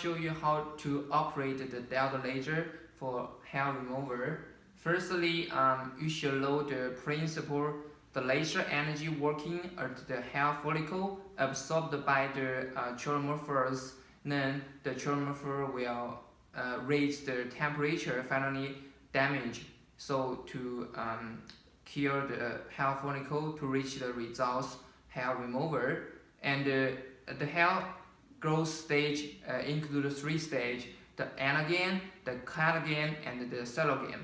show you how to operate the diode laser for hair remover. Firstly, you should know the principle. The laser energy working at the hair follicle absorbed by the chromophores. Then the chromophore will raise the temperature, finally damage. So to kill the hair follicle to reach the results hair remover. And the hair growth stage include 3 stages: the anagen, the catagen, and the celogen.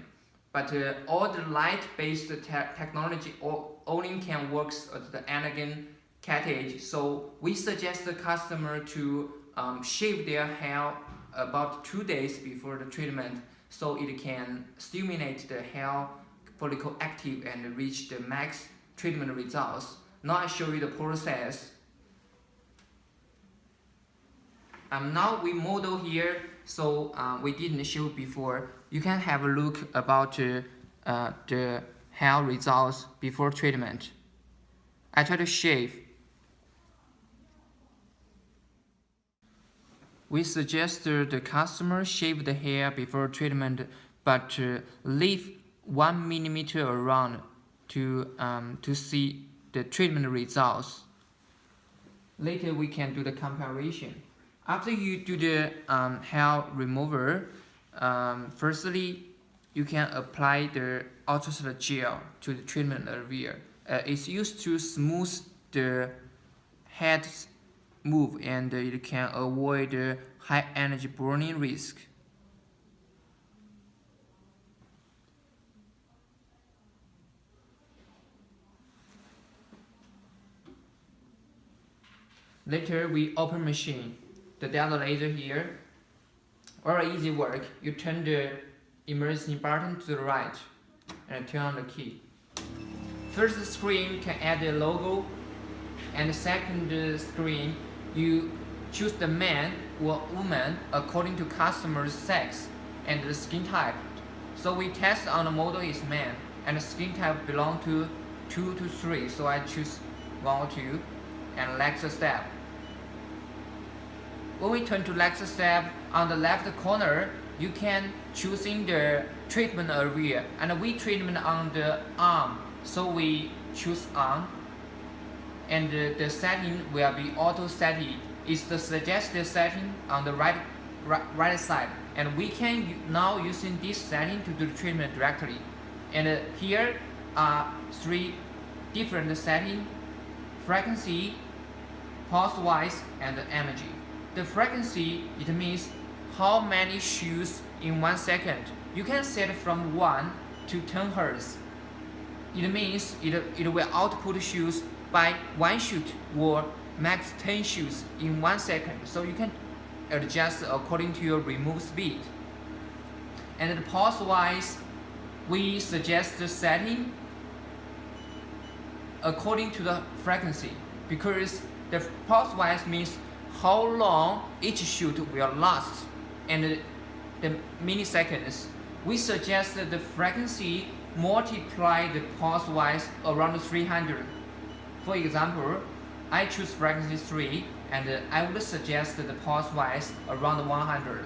But all the light-based technology only can work at the anagen catage. So we suggest the customer to shave their hair about 2 days before the treatment, so it can stimulate the hair follicle active and reach the max treatment results. Now I show you the process. Now we model here, so we didn't show before. You can have a look about the hair results before treatment. I try to shave. We suggest the customer shave the hair before treatment, but leave 1 millimeter around to see the treatment results. Later we can do the comparison. After you do the hair remover, firstly you can apply the ultrasound gel to the treatment area. It's used to smooth the head move, and it can avoid the high energy burning risk. Later we open machine. The diode laser here. Very easy work. You turn the emergency button to the right and turn on the key. First screen can add the logo, and the second screen you choose the man or woman according to customer's sex and the skin type. So we test on the model is man, and the skin type belong to 2 to 3. So I choose 1 or 2 and next step. When we turn to next step, on the left corner, you can choose in the treatment area, and we treatment on the arm. So we choose arm, and the setting will be auto setting. It's the suggested setting on the right side, and we can now using this setting to do the treatment directly. And here are 3 different settings: frequency, pulse wise, and energy. The frequency, it means how many shoots in 1 second. You can set from 1 to 10 Hz. It means it will output shoots by 1 shoot or max 10 shoots in 1 second. So you can adjust according to your remove speed. And the pulse wise, we suggest the setting according to the frequency, because the pulse wise means how long each shoot will last and the milliseconds. We suggest that the frequency multiply the pulse wise around 300. For example, I choose frequency 3, and I would suggest the pulse wise around 100.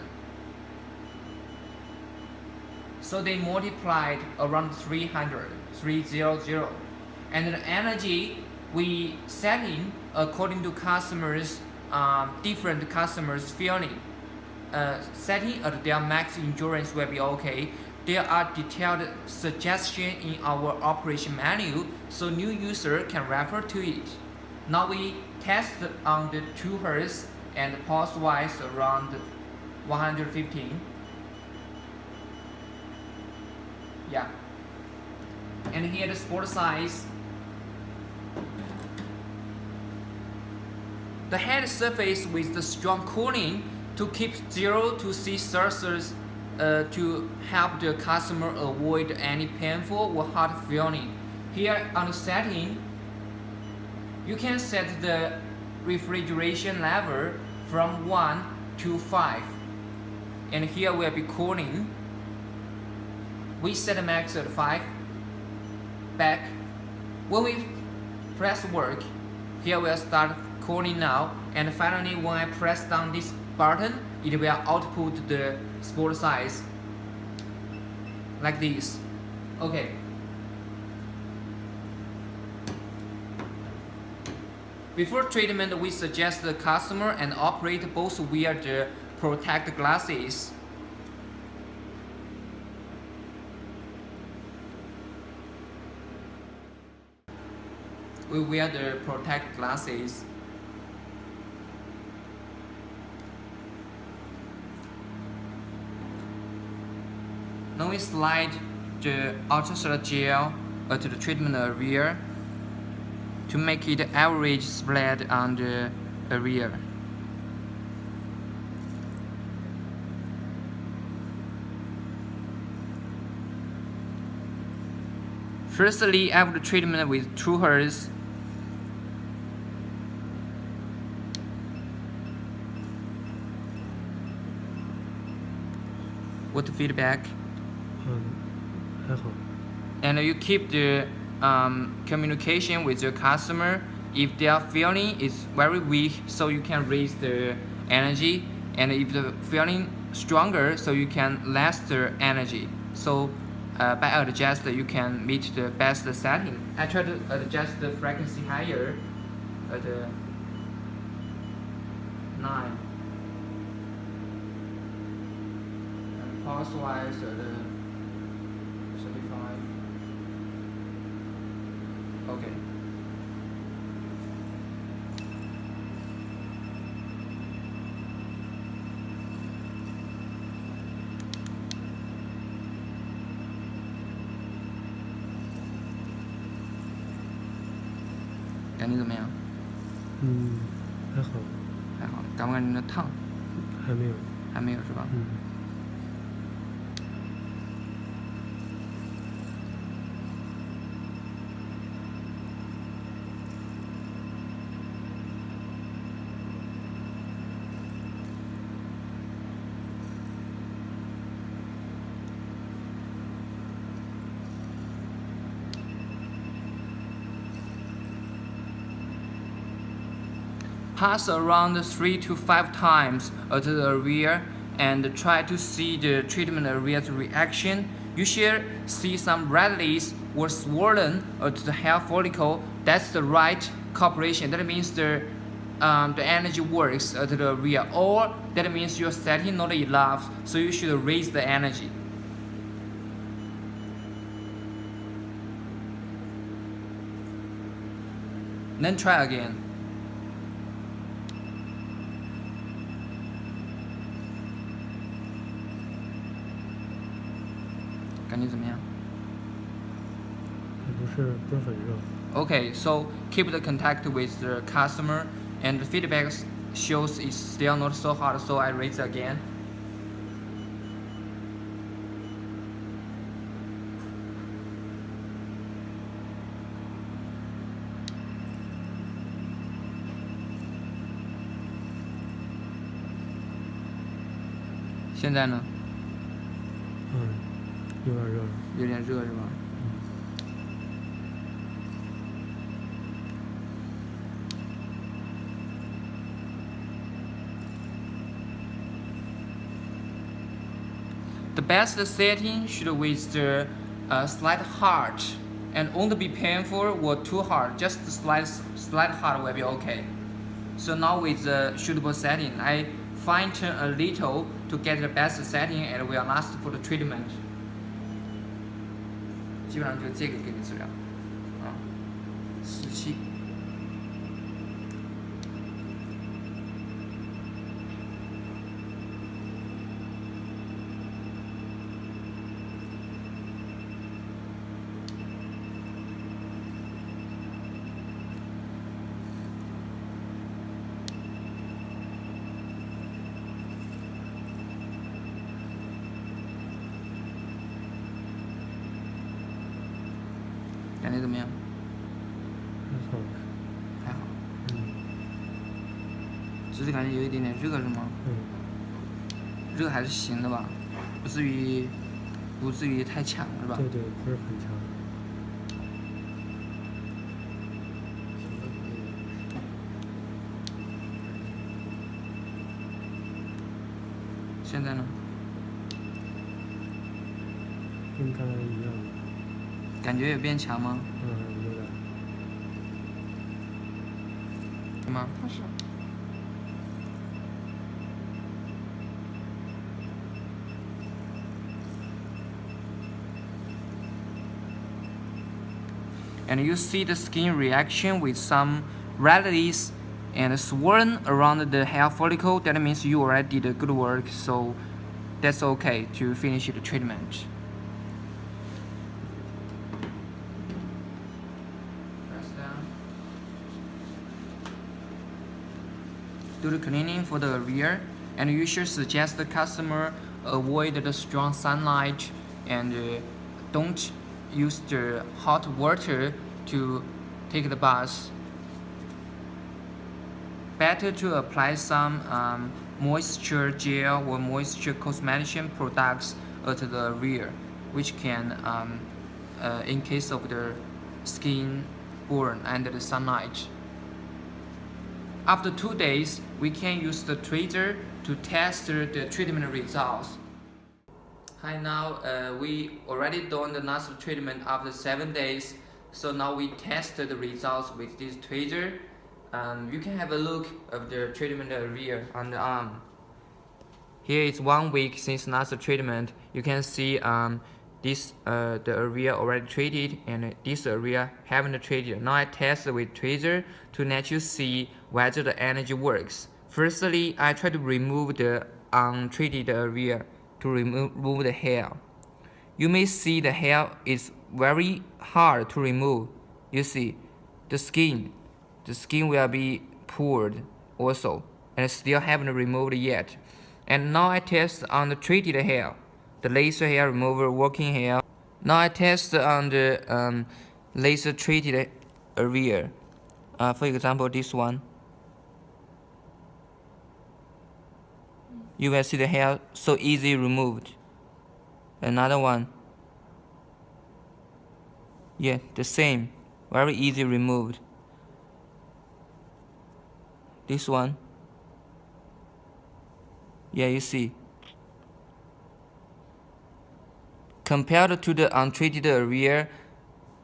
So they multiplied around 300. And the energy we setting according to customers, different customers feeling. Setting at their max endurance will be okay. There are detailed suggestions in our operation manual, so new user can refer to it. Now we test on the 2 Hz and pulse wise around 115. Yeah. And here the sport size. The head surface with the strong cooling to keep 0 to 6 Celsius to help the customer avoid any painful or hot feeling. Here on the setting, you can set the refrigeration level from 1 to 5. And here will be cooling. We set the max at 5. Back. When we press work, here we'll start cooling now, and finally when I press down this button, it will output the spore size like this. Okay. Before treatment, we suggest the customer and operator both wear the protect glasses. We wear the protect glasses. Now we slide the ultrasound gel to the treatment area to make it average spread on the area. Firstly, after treatment with 2 Hz, what feedback? 还好。 And you keep the communication with your customer. If their feeling is very weak, so you can raise the energy, and if the feeling stronger, so you can less the energy. So by adjust, you can meet the best setting. I try to adjust the frequency higher at 9. And pulse wise at 35. Okay.感觉怎么样？还好。还好，感不感觉烫？还没有。还没有是吧？Pass around 3 to 5 times to the area and try to see the treatment area's reaction. You should see some redness or swollen to the hair follicle. That's the right cooperation. That means the energy works to the area, or that means your setting not enough, so you should raise the energy. Then try again. 感觉怎么样？不是很热。Okay, so keep the contact with the customer, and the feedback shows it's still not so hot, so I raise again. Now? 有点热了。有点热是吧？The best setting should with the slight hard, and won't be painful or too hard. Just slight hard will be okay. So now with the suitable setting, I fine tune a little to get the best setting and will last for the treatment. 基本上就这个给你治疗，17。感觉怎么样？还好。还好。只是感觉有一点点热是吗？热还是行的吧，不至于太强是吧？对，不是很强。现在呢？跟刚才一样的。感觉有变强吗？有点。是吗？不是。And you see the skin reaction with some redness and swollen around the hair follicle. That means you already did good work, so that's okay to finish the treatment. Press down. Do the cleaning for the rear, and you should suggest the customer avoid the strong sunlight and don't use the hot water to take the bath. Better to apply some moisture gel or moisture cosmetic products at the rear, which can, in case of the skin burn under the sunlight. After 2 days, we can use the tweezer to test the treatment results. Hi, now we already done the nasal treatment after 7 days, so now we test the results with this tweezer. You can have a look of the treatment area on the arm. Here is 1 week since nasal treatment. You can see this the area already treated and this area haven't treated. Now I test with tweezer to let you see whether the energy works. Firstly, I try to remove the untreated area to remove the hair. You may see the hair is very hard to remove. You see, the skin will be pulled also, and still haven't removed yet. And now I test on the treated hair, the laser hair remover working hair. Now I test on the laser treated area. For example, this one. You will see the hair so easy removed. Another one. Yeah, the same, very easy removed. This one. Yeah, you see. Compared to the untreated area,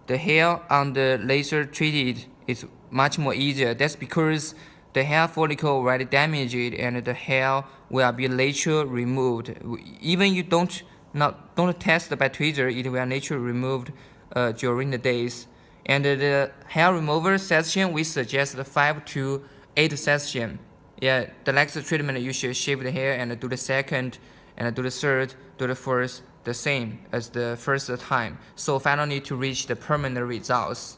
the hair on the laser treated is much more easier. That's because the hair follicle already damaged and the hair will be later removed. Even you don't test by tweezer, it will naturally removed during the days. And the hair remover session, we suggest 5 to 8 sessions. Yeah, the next treatment you should shave the hair and do the second, and do the third, do the fourth, the same as the first time. So finally to reach the permanent results.